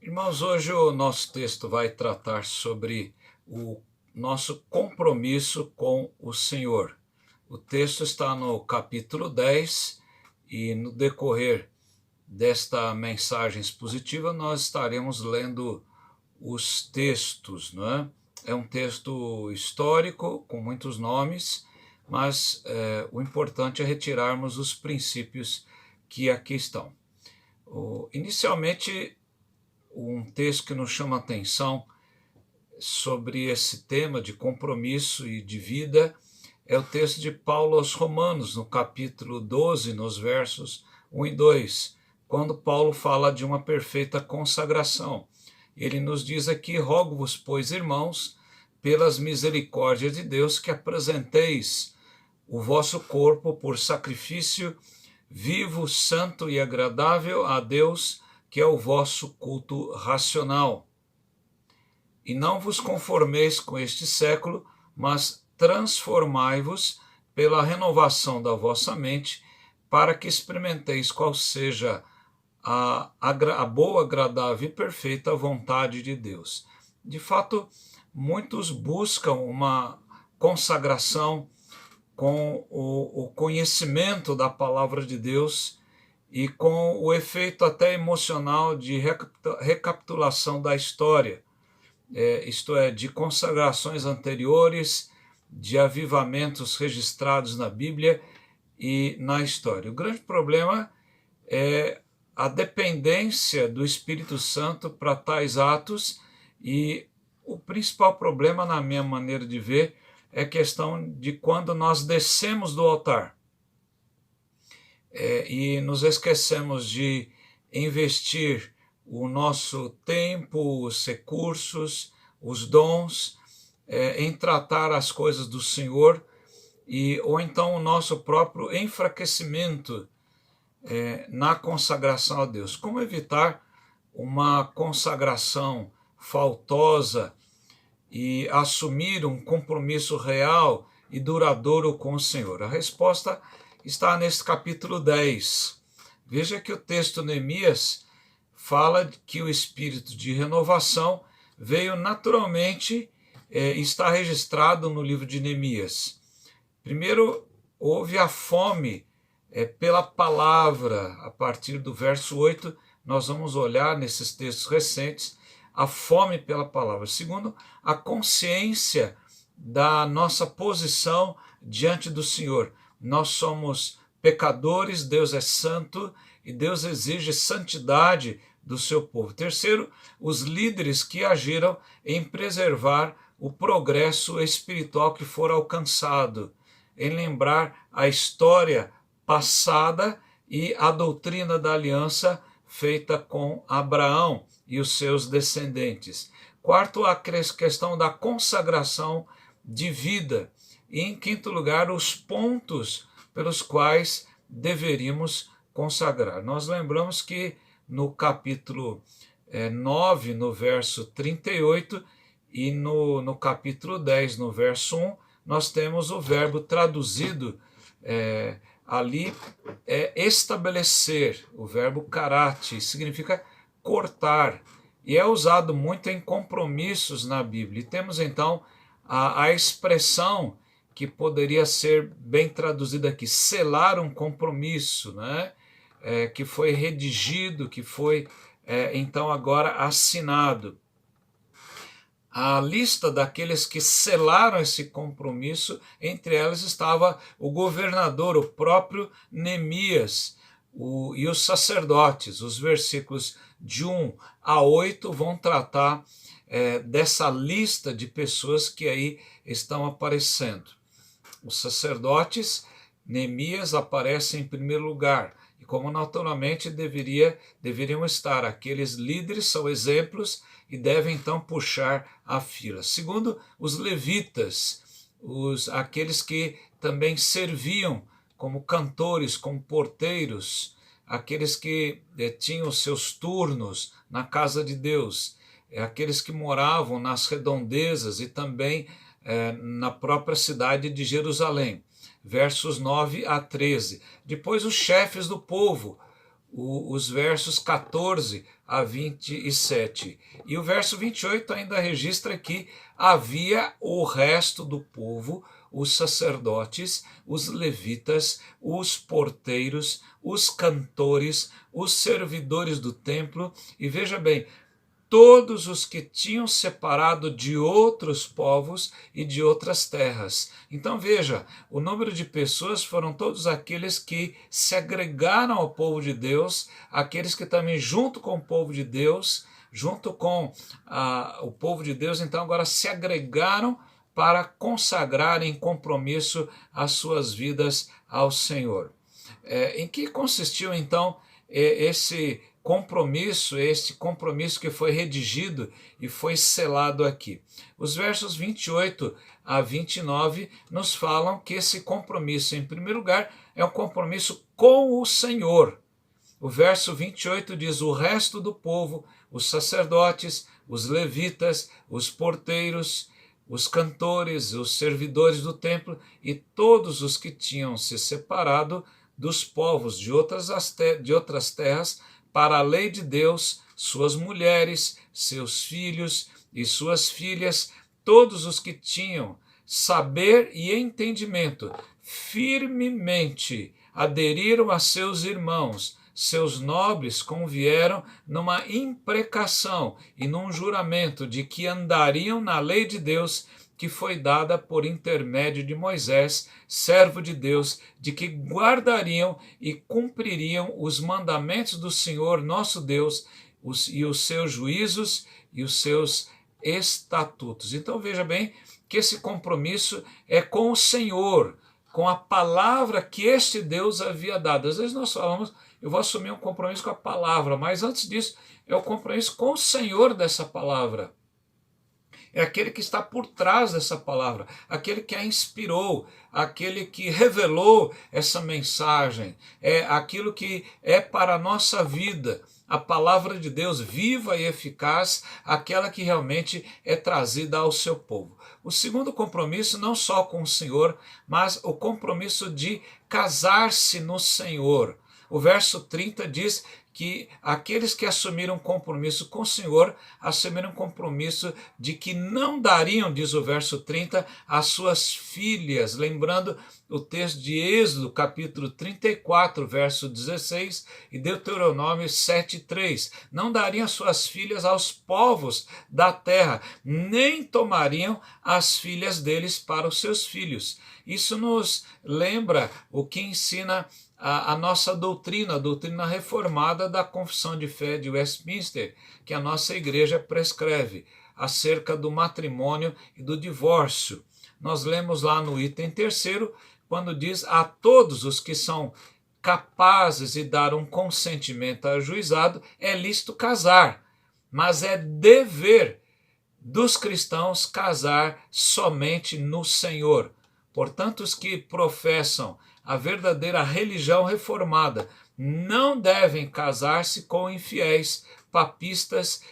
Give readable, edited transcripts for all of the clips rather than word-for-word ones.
Irmãos, hoje o nosso texto vai tratar sobre o nosso compromisso com o Senhor. O texto está no capítulo 10 e no decorrer desta mensagem expositiva nós estaremos lendo os textos, não é? É um texto histórico com muitos nomes, mas o importante é retirarmos os princípios que aqui estão. Inicialmente, um texto que nos chama a atenção sobre esse tema de compromisso e de vida é o texto de Paulo aos Romanos, no capítulo 12, nos versos 1 e 2, quando Paulo fala de uma perfeita consagração. Ele nos diz aqui: rogo-vos, pois, irmãos, pelas misericórdias de Deus, que apresenteis o vosso corpo por sacrifício vivo, santo e agradável a Deus, que é o vosso culto racional. E não vos conformeis com este século, mas transformai-vos pela renovação da vossa mente, para que experimenteis qual seja a boa, agradável e perfeita vontade de Deus. De fato, muitos buscam uma consagração com o conhecimento da palavra de Deus e com o efeito até emocional de recapitulação da história, isto é, de consagrações anteriores, de avivamentos registrados na Bíblia e na história. O grande problema é a dependência do Espírito Santo para tais atos, e o principal problema, na minha maneira de ver, é a questão de quando nós descemos do altar e nos esquecemos de investir o nosso tempo, os recursos, os dons em tratar as coisas do Senhor, ou então o nosso próprio enfraquecimento na consagração a Deus. Como evitar uma consagração faltosa e assumir um compromisso real e duradouro com o Senhor? A resposta está nesse capítulo 10. Veja que o texto Neemias fala que o espírito de renovação veio naturalmente, está registrado no livro de Neemias. Primeiro, houve a fome pela palavra. A partir do verso 8, nós vamos olhar nesses textos recentes a fome pela palavra. Segundo, a consciência da nossa posição diante do Senhor. Nós somos pecadores, Deus é santo e Deus exige santidade do seu povo. Terceiro, os líderes que agiram em preservar o progresso espiritual que for alcançado, em lembrar a história passada e a doutrina da aliança feita com Abraão e os seus descendentes. Quarto, a questão da consagração de vida. E, em quinto lugar, os pontos pelos quais deveríamos consagrar. Nós lembramos que no capítulo 9, no verso 38, e no capítulo 10, no verso 1, nós temos o verbo traduzido ali, estabelecer. O verbo karate significa cortar, e é usado muito em compromissos na Bíblia. E temos então a expressão que poderia ser bem traduzida aqui: selar um compromisso, né? Que foi redigido, que foi então agora assinado. A lista daqueles que selaram esse compromisso, entre elas estava o governador, o próprio Neemias, e os sacerdotes. Os versículos de 1 a 8 vão tratar dessa lista de pessoas que aí estão aparecendo. Os sacerdotes, Neemias aparece em primeiro lugar, e como naturalmente deveriam estar aqueles líderes, são exemplos e devem então puxar a fila. Segundo, os levitas, aqueles que também serviam como cantores, como porteiros, aqueles que tinham seus turnos na casa de Deus, aqueles que moravam nas redondezas e também na própria cidade de Jerusalém. Versos 9 a 13. Depois os chefes do povo, os versos 14 a 27. E o verso 28 ainda registra que havia o resto do povo, os sacerdotes, os levitas, os porteiros, os cantores, os servidores do templo, e veja bem, todos os que tinham separado de outros povos e de outras terras. Então veja, o número de pessoas foram todos aqueles que se agregaram ao povo de Deus, aqueles que também junto com o povo de Deus, junto com o povo de Deus, então agora se agregaram para consagrarem em compromisso as suas vidas ao Senhor. Em que consistiu então esse compromisso que foi redigido e foi selado aqui? Os versos 28 a 29 nos falam que esse compromisso, em primeiro lugar, é um compromisso com o Senhor. O verso 28 diz: o resto do povo, os sacerdotes, os levitas, os porteiros, os cantores, os servidores do templo e todos os que tinham se separado dos povos de outras terras para a lei de Deus, suas mulheres, seus filhos e suas filhas, todos os que tinham saber e entendimento, firmemente aderiram a seus irmãos, seus nobres convieram numa imprecação e num juramento de que andariam na lei de Deus, que foi dada por intermédio de Moisés, servo de Deus, de que guardariam e cumpririam os mandamentos do Senhor nosso Deus e os seus juízos e os seus estatutos. Então veja bem que esse compromisso é com o Senhor, com a palavra que este Deus havia dado. Às vezes nós falamos, eu vou assumir um compromisso com a palavra, mas antes disso é o compromisso com o Senhor dessa palavra. É aquele que está por trás dessa palavra, aquele que a inspirou, aquele que revelou essa mensagem, é aquilo que é para a nossa vida, a palavra de Deus viva e eficaz, aquela que realmente é trazida ao seu povo. O segundo compromisso, não só com o Senhor, mas o compromisso de casar-se no Senhor. O verso 30 diz que aqueles que assumiram compromisso com o Senhor, assumiram compromisso de que não dariam, diz o verso 30, as suas filhas, lembrando o texto de Êxodo, capítulo 34, verso 16, e Deuteronômio 7:3. Não dariam as suas filhas aos povos da terra, nem tomariam as filhas deles para os seus filhos. Isso nos lembra o que ensina a nossa doutrina, a doutrina reformada da Confissão de Fé de Westminster, que a nossa igreja prescreve, acerca do matrimônio e do divórcio. Nós lemos lá no item 3º, quando diz: a todos os que são capazes de dar um consentimento ajuizado, é lícito casar, mas é dever dos cristãos casar somente no Senhor. Portanto, os que professam a verdadeira religião reformada não devem casar-se com infiéis, papistas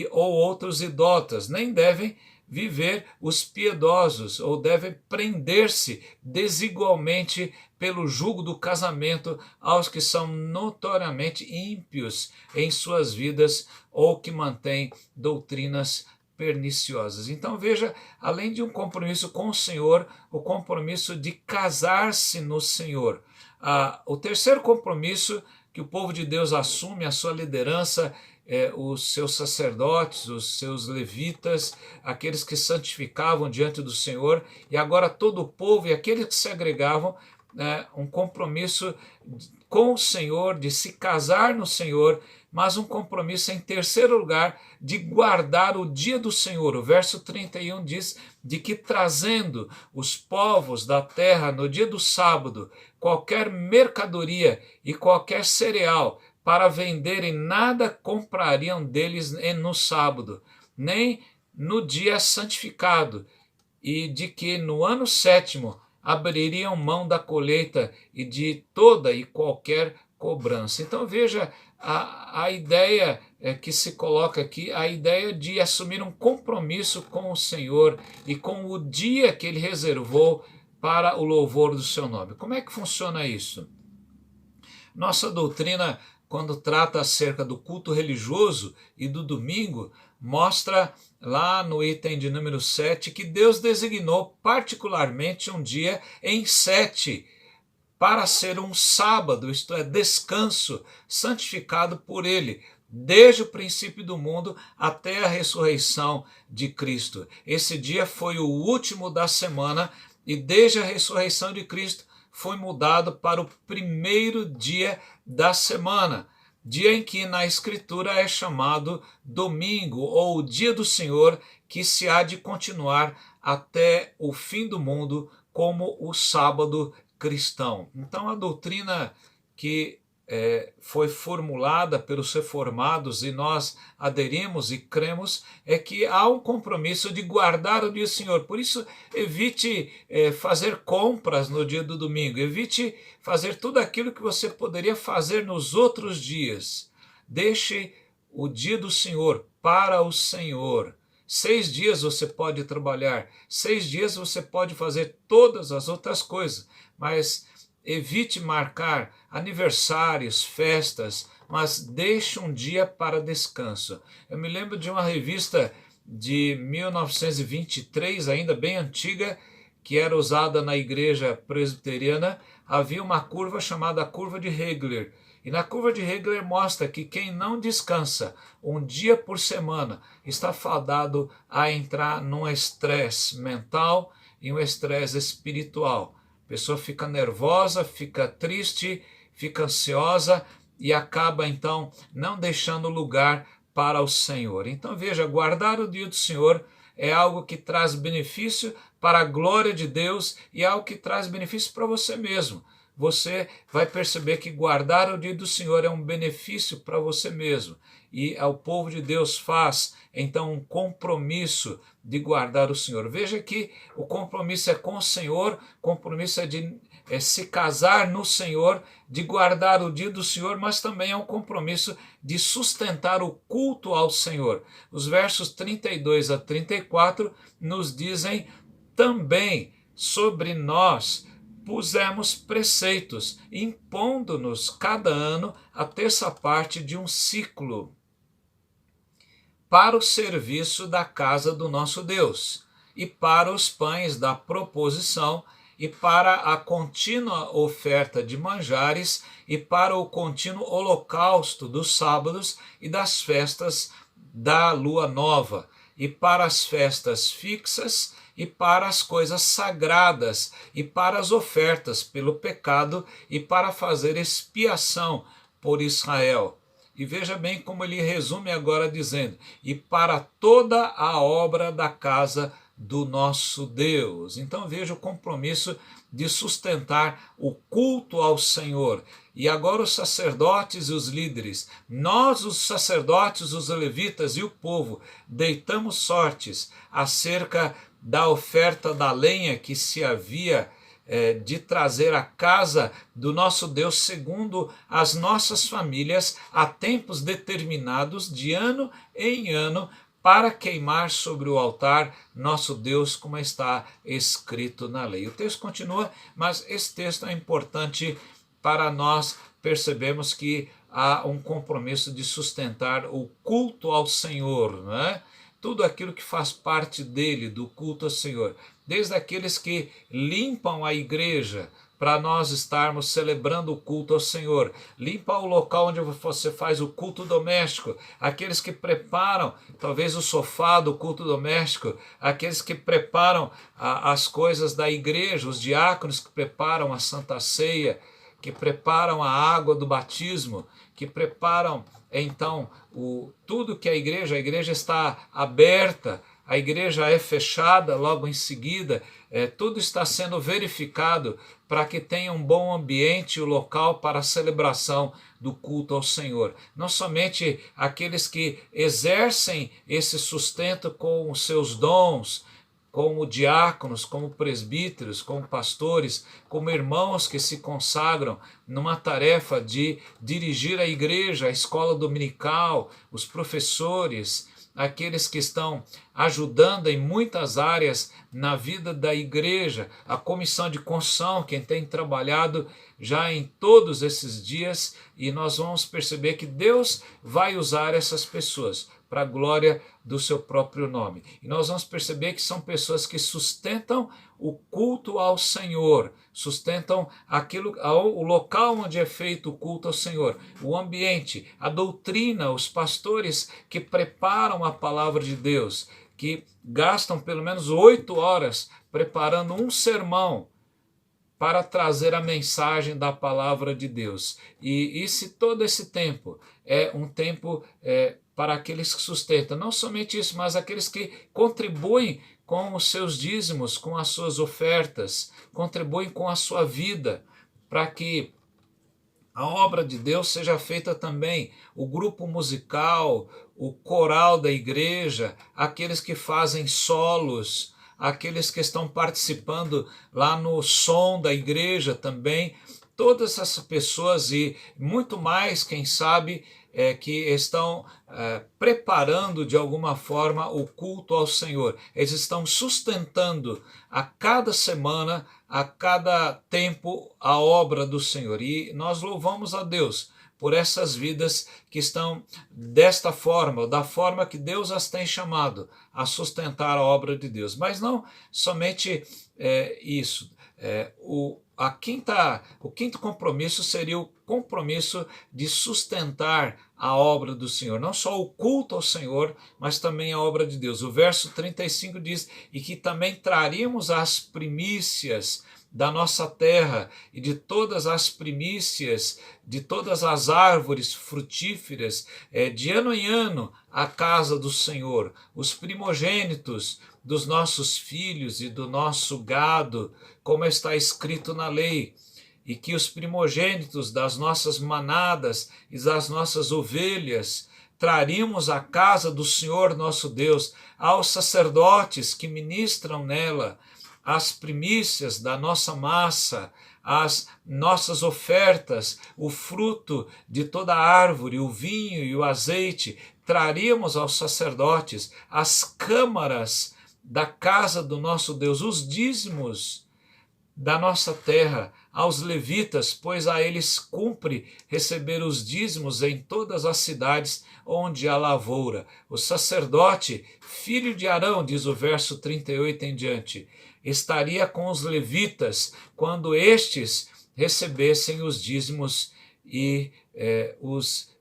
ou outros idólatras, nem devem viver os piedosos, ou devem prender-se desigualmente pelo jugo do casamento aos que são notoriamente ímpios em suas vidas ou que mantêm doutrinas perniciosas. Então veja, além de um compromisso com o Senhor, o compromisso de casar-se no Senhor. O terceiro compromisso que o povo de Deus assume, a sua liderança, os seus sacerdotes, os seus levitas, aqueles que santificavam diante do Senhor, e agora todo o povo e aqueles que se agregavam, um compromisso com o Senhor, de se casar no Senhor, mas um compromisso em terceiro lugar de guardar o dia do Senhor. O verso 31 diz de que trazendo os povos da terra no dia do sábado qualquer mercadoria e qualquer cereal para venderem, nada comprariam deles no sábado, nem no dia santificado, e de que no ano 7º abririam mão da colheita e de toda e qualquer cobrança. Então veja a ideia que se coloca aqui, a ideia de assumir um compromisso com o Senhor e com o dia que Ele reservou para o louvor do seu nome. Como é que funciona isso? Nossa doutrina, quando trata acerca do culto religioso e do domingo, mostra lá no item de número 7 que Deus designou particularmente um dia em 7 para ser um sábado, isto é, descanso, santificado por Ele, desde o princípio do mundo até a ressurreição de Cristo. Esse dia foi o último da semana e desde a ressurreição de Cristo foi mudado para o primeiro dia da semana, dia em que na Escritura é chamado domingo ou o dia do Senhor, que se há de continuar até o fim do mundo como o sábado cristão. Então a doutrina que foi formulada pelos reformados e nós aderimos e cremos é que há um compromisso de guardar o dia do Senhor. Por isso, evite fazer compras no dia do domingo, evite fazer tudo aquilo que você poderia fazer nos outros dias. Deixe o dia do Senhor para o Senhor. 6 dias você pode trabalhar, 6 dias você pode fazer todas as outras coisas, mas evite marcar aniversários, festas, mas deixe um dia para descanso. Eu me lembro de uma revista de 1923, ainda bem antiga, que era usada na igreja presbiteriana. Havia uma curva chamada curva de Hegler. E na curva de Hegler mostra que quem não descansa um dia por semana está fadado a entrar num estresse mental e um estresse espiritual. A pessoa fica nervosa, fica triste, fica ansiosa e acaba então não deixando lugar para o Senhor. Então veja, guardar o dia do Senhor é algo que traz benefício para a glória de Deus e é algo que traz benefício para você mesmo. Você vai perceber que guardar o dia do Senhor é um benefício para você mesmo. E o povo de Deus faz, então, um compromisso de guardar o Senhor. Veja que o compromisso é com o Senhor, o compromisso é de se casar no Senhor, de guardar o dia do Senhor, mas também é um compromisso de sustentar o culto ao Senhor. Os versos 32 a 34 nos dizem também sobre nós pusemos preceitos, impondo-nos cada ano a terça parte de um ciclo para o serviço da casa do nosso Deus, e para os pães da proposição, e para a contínua oferta de manjares, e para o contínuo holocausto dos sábados e das festas da lua nova, e para as festas fixas, e para as coisas sagradas, e para as ofertas pelo pecado, e para fazer expiação por Israel. E veja bem como ele resume agora dizendo, e para toda a obra da casa do nosso Deus. Então veja o compromisso de sustentar o culto ao Senhor. E agora os sacerdotes e os líderes, nós os sacerdotes, os levitas e o povo, deitamos sortes acerca da oferta da lenha que se havia de trazer a casa do nosso Deus segundo as nossas famílias a tempos determinados de ano em ano para queimar sobre o altar nosso Deus, como está escrito na lei. O texto continua, mas esse texto é importante para nós percebermos que há um compromisso de sustentar o culto ao Senhor, não é? Tudo aquilo que faz parte dele, do culto ao Senhor, desde aqueles que limpam a igreja para nós estarmos celebrando o culto ao Senhor, limpa o local onde você faz o culto doméstico, aqueles que preparam talvez o sofá do culto doméstico, aqueles que preparam as coisas da igreja, os diáconos que preparam a Santa Ceia, que preparam a água do batismo, que preparam então tudo que a igreja está aberta, a igreja é fechada logo em seguida, tudo está sendo verificado para que tenha um bom ambiente e o local para a celebração do culto ao Senhor. Não somente aqueles que exercem esse sustento com os seus dons, como diáconos, como presbíteros, como pastores, como irmãos que se consagram numa tarefa de dirigir a igreja, a escola dominical, os professores, aqueles que estão ajudando em muitas áreas na vida da igreja, a comissão de construção, quem tem trabalhado já em todos esses dias, e nós vamos perceber que Deus vai usar essas pessoas para a glória do seu próprio nome. E nós vamos perceber que são pessoas que sustentam o culto ao Senhor, sustentam o local onde é feito o culto ao Senhor, o ambiente, a doutrina, os pastores que preparam a palavra de Deus, que gastam pelo menos 8 horas preparando um sermão para trazer a mensagem da palavra de Deus. E se todo esse tempo é um tempo para aqueles que sustentam, não somente isso, mas aqueles que contribuem com os seus dízimos, com as suas ofertas, contribuem com a sua vida, para que a obra de Deus seja feita também, o grupo musical, o coral da igreja, aqueles que fazem solos, aqueles que estão participando lá no som da igreja também, todas essas pessoas e muito mais, quem sabe, que estão preparando de alguma forma o culto ao Senhor. Eles estão sustentando a cada semana, a cada tempo, a obra do Senhor. E nós louvamos a Deus por essas vidas que estão desta forma, da forma que Deus as tem chamado a sustentar a obra de Deus. Mas não somente isso. O quinto compromisso seria o compromisso de sustentar a obra do Senhor, não só o culto ao Senhor, mas também a obra de Deus. O verso 35 diz, e que também traríamos as primícias da nossa terra e de todas as primícias, de todas as árvores frutíferas, de ano em ano, à casa do Senhor, os primogênitos dos nossos filhos e do nosso gado, como está escrito na lei, e que os primogênitos das nossas manadas e das nossas ovelhas traríamos à casa do Senhor nosso Deus, aos sacerdotes que ministram nela, as primícias da nossa massa, as nossas ofertas, o fruto de toda a árvore, o vinho e o azeite, traríamos aos sacerdotes, as câmaras da casa do nosso Deus, os dízimos da nossa terra, aos levitas, pois a eles cumpre receber os dízimos em todas as cidades onde há lavoura. O sacerdote, filho de Arão, diz o verso 38 em diante, estaria com os levitas quando estes recebessem os dízimos e os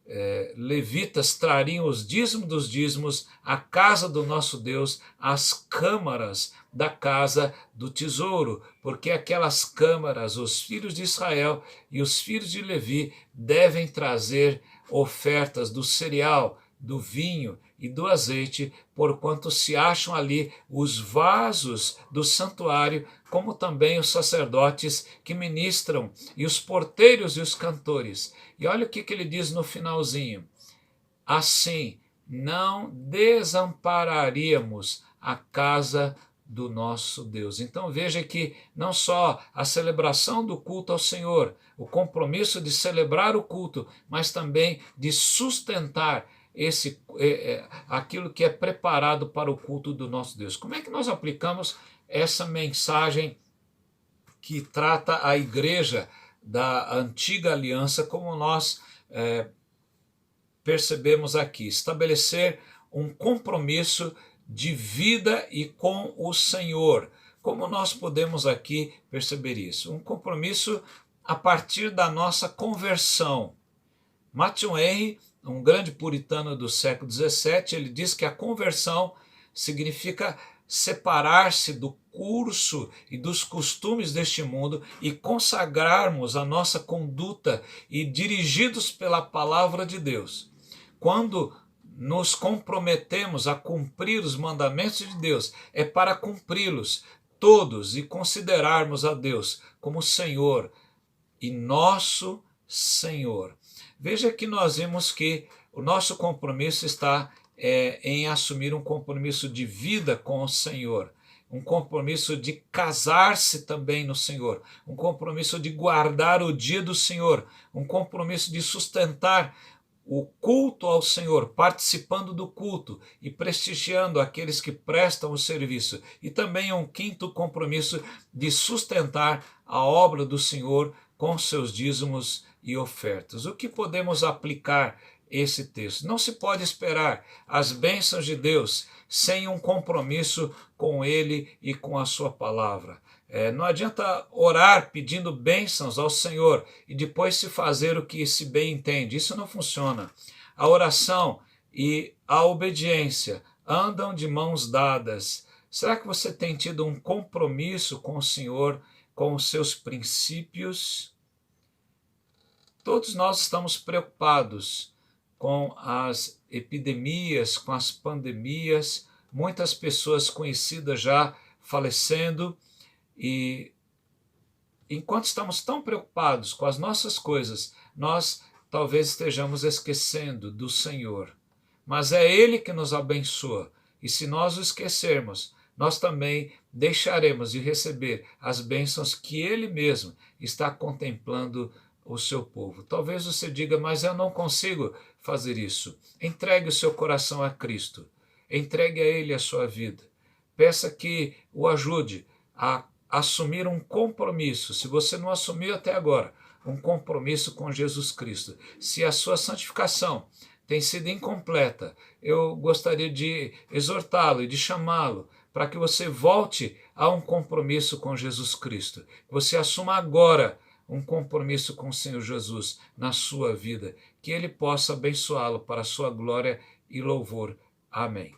levitas trariam os dízimos dos dízimos à casa do nosso Deus, às câmaras da casa do tesouro, porque aquelas câmaras, os filhos de Israel e os filhos de Levi devem trazer ofertas do cereal, do vinho e do azeite, porquanto se acham ali os vasos do santuário, como também os sacerdotes que ministram, e os porteiros e os cantores. E olha o que ele diz no finalzinho. Assim, não desampararíamos a casa do nosso Deus. Então veja que não só a celebração do culto ao Senhor, o compromisso de celebrar o culto, mas também de sustentar aquilo que é preparado para o culto do nosso Deus. Como é que nós aplicamos essa mensagem que trata a igreja da antiga aliança, como nós percebemos aqui? Estabelecer um compromisso de vida e com o Senhor. Como nós podemos aqui perceber isso? Um compromisso a partir da nossa conversão. Matthew Henry, um grande puritano do século XVII, ele diz que a conversão significa separar-se do curso e dos costumes deste mundo e consagrarmos a nossa conduta e dirigidos pela palavra de Deus. Quando nos comprometemos a cumprir os mandamentos de Deus, é para cumpri-los todos e considerarmos a Deus como Senhor e nosso Senhor. Veja que nós vimos que o nosso compromisso está em assumir um compromisso de vida com o Senhor, um compromisso de casar-se também no Senhor, um compromisso de guardar o dia do Senhor, um compromisso de sustentar o culto ao Senhor, participando do culto e prestigiando aqueles que prestam o serviço. E também um quinto compromisso de sustentar a obra do Senhor com seus dízimos e ofertas. O que podemos aplicar esse texto? Não se pode esperar as bênçãos de Deus sem um compromisso com Ele e com a sua palavra. Não adianta orar pedindo bênçãos ao Senhor e depois se fazer o que se bem entende. Isso não funciona. A oração e a obediência andam de mãos dadas. Será que você tem tido um compromisso com o Senhor, com os seus princípios? Todos nós estamos preocupados com as epidemias, com as pandemias, muitas pessoas conhecidas já falecendo. E enquanto estamos tão preocupados com as nossas coisas, nós talvez estejamos esquecendo do Senhor. Mas é Ele que nos abençoa. E se nós o esquecermos, nós também deixaremos de receber as bênçãos que Ele mesmo está contemplando o seu povo. Talvez você diga, mas eu não consigo fazer isso. Entregue o seu coração a Cristo. Entregue a Ele a sua vida. Peça que o ajude a assumir um compromisso, se você não assumiu até agora, um compromisso com Jesus Cristo. Se a sua santificação tem sido incompleta, eu gostaria de exortá-lo e de chamá-lo para que você volte a um compromisso com Jesus Cristo. Que você assuma agora um compromisso com o Senhor Jesus na sua vida, que Ele possa abençoá-lo para a sua glória e louvor. Amém.